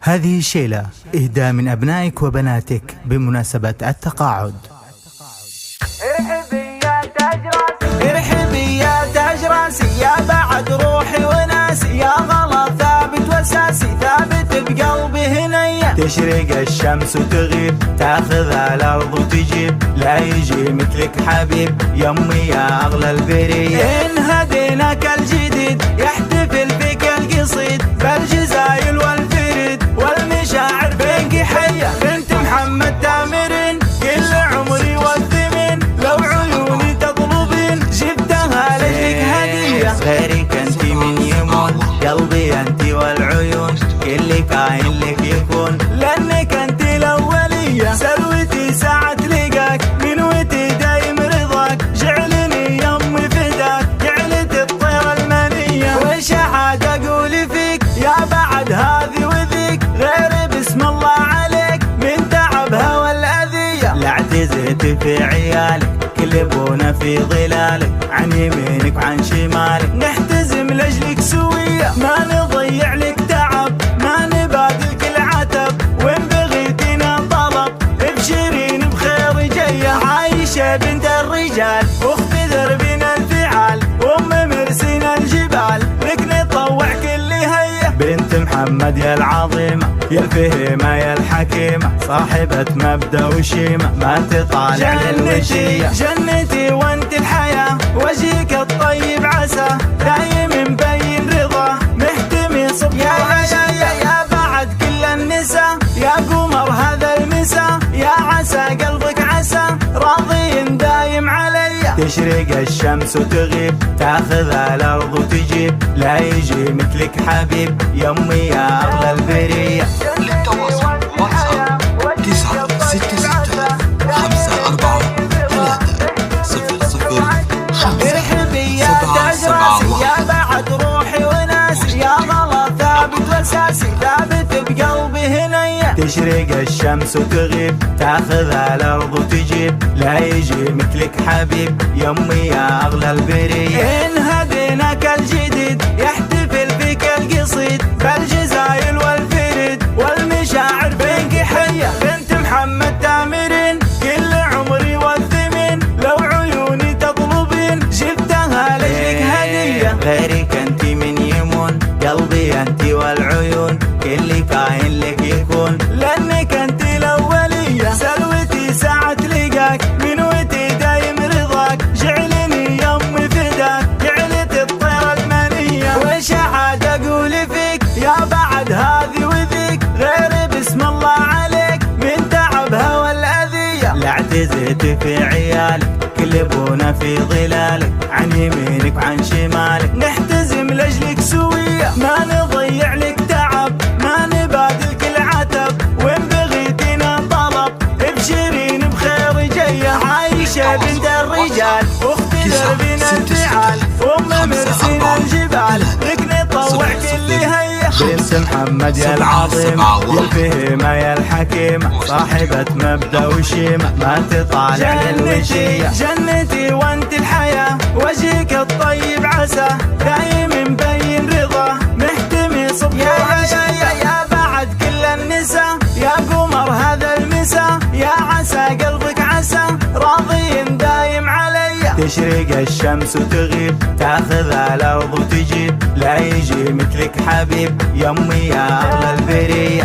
هذه شيلة إهداء من أبنائك وبناتك بمناسبة التقاعد. ارحبي يا تاج راسي يا بعد روحي وناسي يا غلا ثابت واساسي ثابت بقلبي هنية. تشرق الشمس وتغيب تاخذ الأرض وتجيب لا يجي مثلك حبيب يمي يا أغلى البرية. إن هديناك الجديد يحتفل فيك القصيد بالجزايل والفريد والمشاعر بينك حية. بنت محمد تامرين كل عمري والثمن لو عيوني تطلبين جبتها لك هدية. غيرك انت من يمون قلبي انت والعيون كل كائن لك يكون لانك انت الاولية. سلوتي ساعة لقاك من وتي دايم رضاك جعلني يمي فداك جعلت الطير المنية. وش عاد اقول فيك يا بعد هذه وذيك غير بسم الله عليك من تعبها والاذية. لا اعتزيت في عيالك كلبونا في ظلالك عن يمينك وعن شمالك نحتزم لاجلك سوية ما نضيع لك تعب ما نبادلك العتب وين بغيتنا طلب ابشرين بخير جاية. عايشة بنت الرجال اخت دربنا الفعال ام مرسين الجبال لك نطوع كل هية. بنت محمد يا العظيمة يا الفهيمة يا الحكيمة صاحبة مبدأ وشيمة ما تطالع للوشية. جنتي وانت الحياة وجهك الطيب عسى دايم مبين رضا محتمي صبح يا بعد كل النساء يا قمر هذا المساء يا عسى قلبك عسى راضي دايم علي. تشرق الشمس وتغيب تاخذ الأرض وتجيب لا يجي مثلك حبيب يمي يا أغلى البرية. للتواصل واتساب 966 54 3 00 5. ارحبي يا تاج راسي يا بعد روحي وناسي يا غلا ثابت واساسي ثابت بقلبي هنية. تشرق الشمس وتغيب تاخذ الأرض وتجيب لا يجي مثلك حبيب يمي يا أغلى البرية. إن هديناك الجديد يحتفل فيك القصيد بالجزايل والفريد والمشاعر بينك حية. بنت محمد تامرين كل عمري والثمن لو عيوني تطلبين جبتها لك هدية. غيرك انت من يمون قلبي انت والعيون كل كائن لك يكون لانك انت الاولية. سلوتي ساعة لقاك من وتي دايم رضاك جعلني يمي فداك جعلت الطير المنية. وش عاد اقول فيك يا بعد هذه وذيك غير بسم الله عليك من تعبها والاذية. لا اعتزيت في عيالك كلبونا في ظلالك عن يمينك وعن شمالك نحتزم لاجلك سوية ما نضيع لك تعب ما نبادلك العتب وين بغيتنا طلب ابشرين بخير جاية. عايشة بنت الرجال اخت دربنا الفعال ام مرسين الجبال لك نطوع كل هية. بنت محمد يا العظيمة يا الفهيمة يا الحكيمة صاحبة مبدأ وشيمة ما تطالع للوشية. جنتي وانت الحياة وجهك الطيب عسى دايم مبين رضا محتمي صبح يا بعد كل النساء يا قمر هذا المساء يا عسى قلبك عسى راضي دايم علي. تشرق الشمس وتغيب تاخذ الأرض وتجيب لا يجي مثلك حبيب يمي يا أغلى البرية.